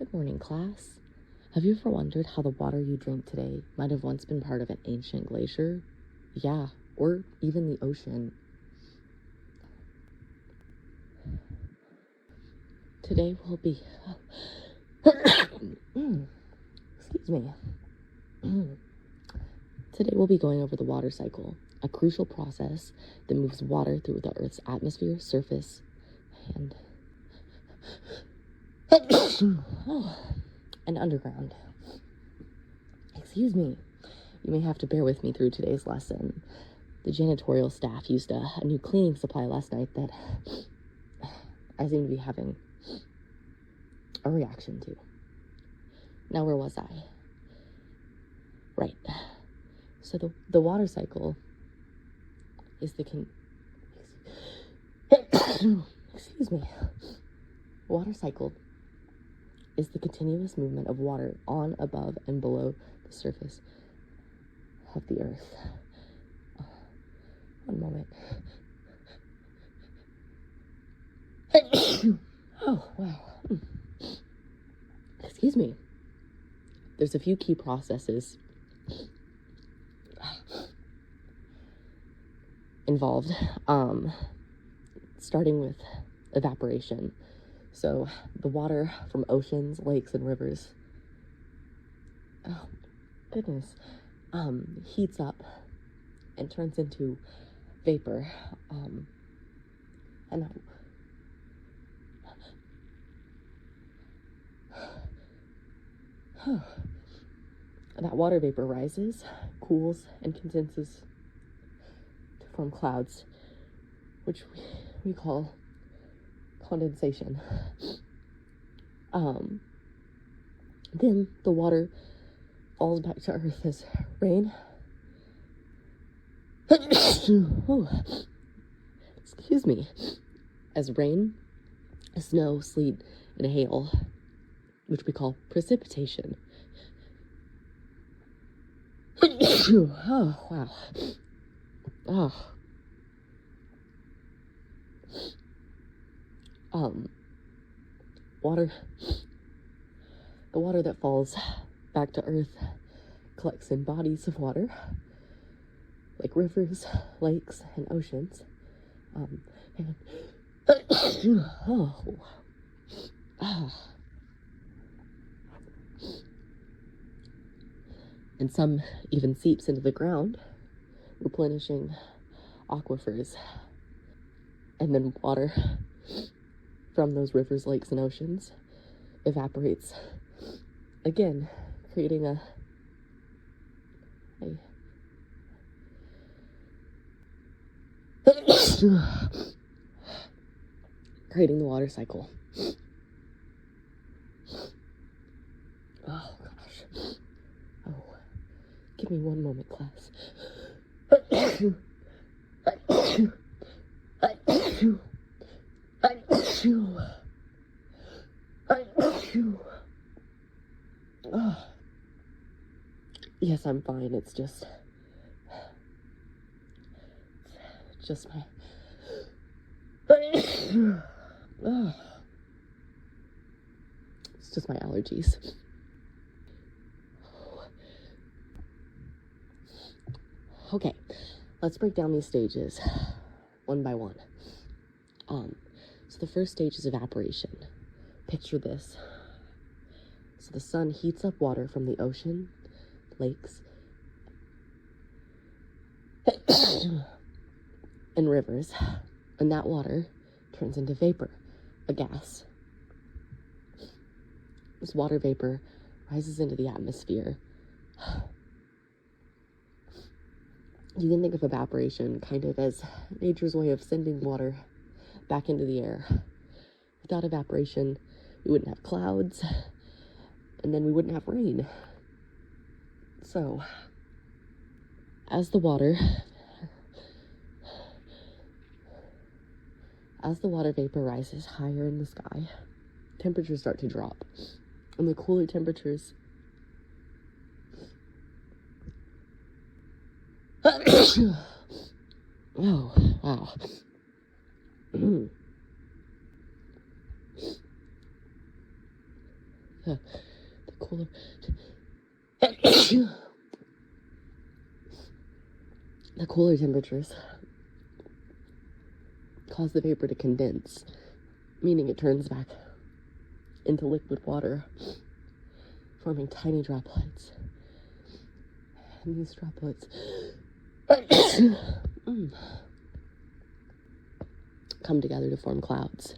Good morning, class. Have you ever wondered how the water you drink today might have once been part of an ancient glacier? Yeah, or even the ocean. Today we'll be... Excuse me. Today we'll be going over the water cycle, a crucial process that moves water through the Earth's atmosphere, surface, and underground. Excuse me. You may have to bear with me through today's lesson. The janitorial staff used a new cleaning supply last night that I seem to be having a reaction to. Now, where was I? Right. So the water cycle is excuse me. Water cycle is the continuous movement of water on, above, and below the surface of the Earth. One moment. Oh, wow. Excuse me. There's a few key processes involved, starting with evaporation. So the water from oceans, lakes, and rivers, oh goodness, heats up and turns into vapor, and that water vapor rises, cools, and condenses to form clouds, which we call condensation. Then the water falls back to Earth as rain. Excuse me. As rain, snow, sleet, and hail, which we call precipitation. Oh, wow. The water that falls back to Earth collects in bodies of water, like rivers, lakes, and oceans. And some even seeps into the ground, replenishing aquifers. And then water from those rivers, lakes, and oceans evaporates again, creating creating the water cycle. Oh gosh. Oh, give me one moment, class. Yes, I'm fine. It's just my it's just my allergies. Okay, let's break down these stages one by one. So the first stage is evaporation. Picture this. So the sun heats up water from the ocean, lakes, and rivers, and that water turns into vapor, a gas. This water vapor rises into the atmosphere. You can think of evaporation kind of as nature's way of sending water back into the air. Without evaporation, we wouldn't have clouds, and then we wouldn't have rain. So, as the water vapor rises higher in the sky, temperatures start to drop. And the cooler temperatures oh, wow. the cooler the cooler temperatures cause the vapor to condense, meaning it turns back into liquid water, forming tiny droplets. And these droplets come together to form clouds.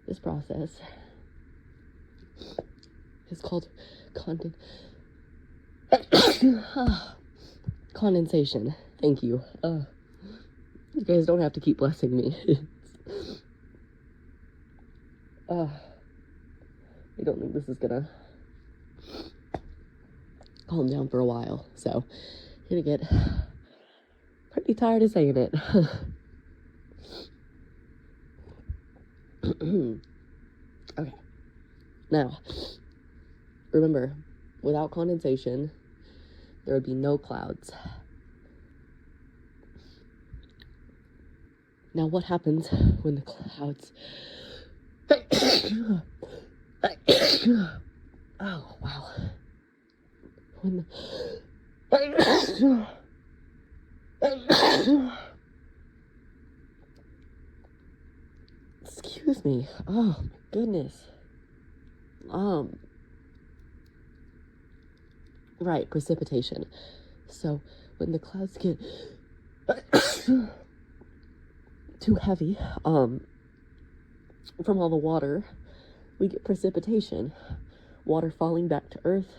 This process is called condensation. Thank you. You guys don't have to keep blessing me. I don't think this is gonna calm down for a while, so I'm gonna get pretty tired of saying it. Okay, now remember, without condensation there would be no clouds. Now what happens when the clouds oh wow, when the excuse me, oh my goodness, right, precipitation. So when the clouds get too heavy from all the water, we get precipitation, water falling back to earth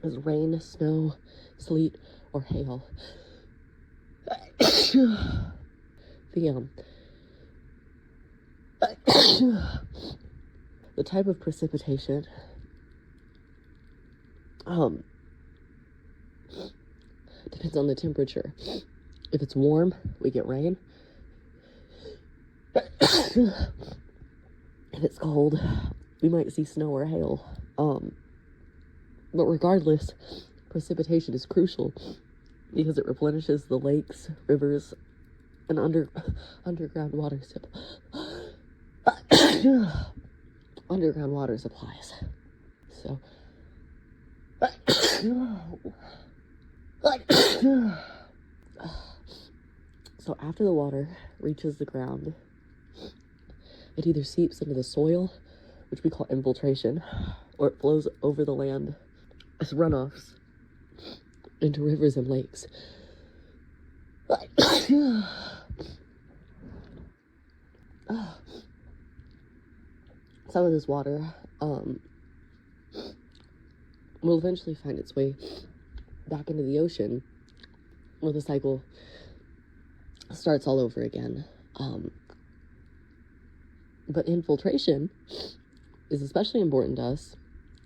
as rain, snow, sleet, or hail. The type of precipitation depends on the temperature. If it's warm, we get rain. If it's cold, we might see snow or hail. But regardless, precipitation is crucial because it replenishes the lakes, rivers, and underground water underground water supplies. So so after the water reaches the ground, it either seeps into the soil, which we call infiltration, or it flows over the land as runoffs into rivers and lakes. Some of this water will eventually find its way back into the ocean, where the cycle starts all over again. But infiltration is especially important to us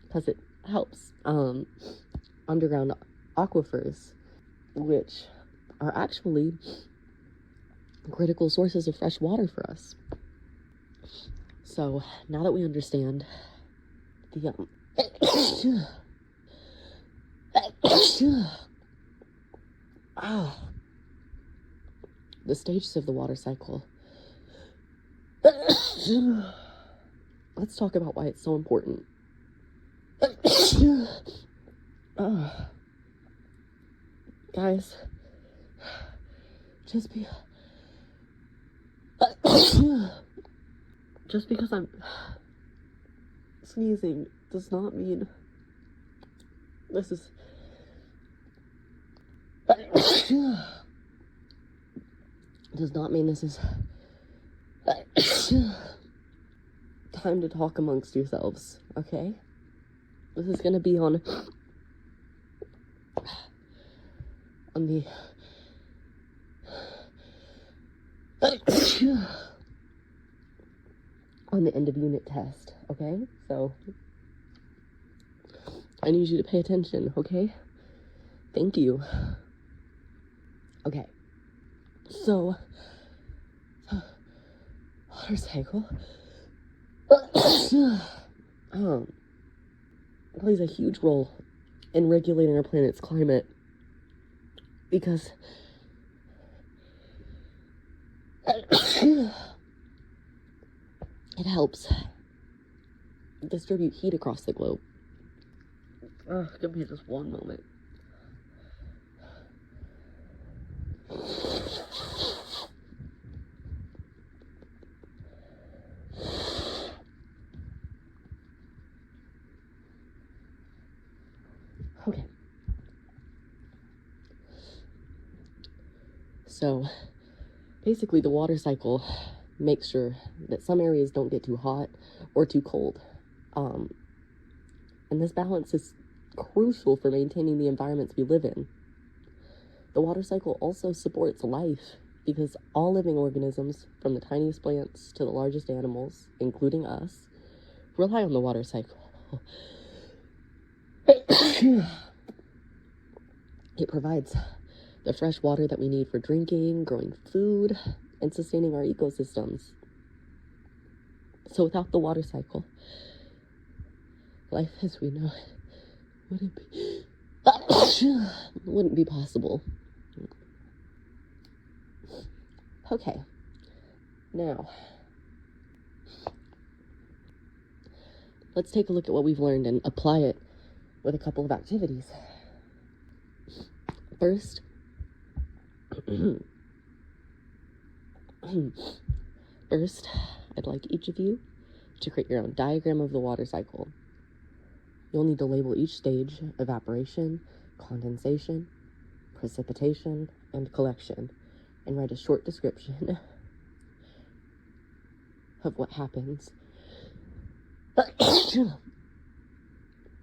because it helps underground aquifers, which are actually critical sources of fresh water for us. So now that we understand the the stages of the water cycle, let's talk about why it's so important. Guys, just because I'm sneezing does not mean this is time to talk amongst yourselves, okay? This is gonna be on the on the end of unit test, okay? So I need you to pay attention, okay? Thank you. Okay. So water cycle plays a huge role in regulating our planet's climate because it helps distribute heat across the globe. Give me just one moment. Okay. So, basically the water cycle makes sure that some areas don't get too hot or too cold. And this balance is crucial for maintaining the environments we live in. The water cycle also supports life because all living organisms, from the tiniest plants to the largest animals, including us, rely on the water cycle. It provides the fresh water that we need for drinking, growing food, and sustaining our ecosystems. So without the water cycle, life as we know it wouldn't be possible. Okay, now let's take a look at what we've learned and apply it with a couple of activities. First, I'd like each of you to create your own diagram of the water cycle. You'll need to label each stage: evaporation, condensation, precipitation, and collection, and write a short description of what happens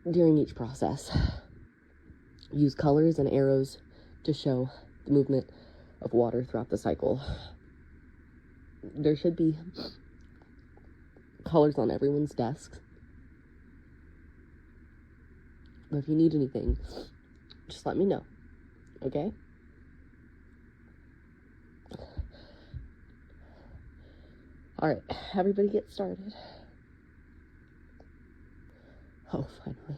during each process. Use colors and arrows to show the movement of water throughout the cycle. There should be colors on everyone's desks. But if you need anything, just let me know, okay? All right, everybody get started. Oh, finally.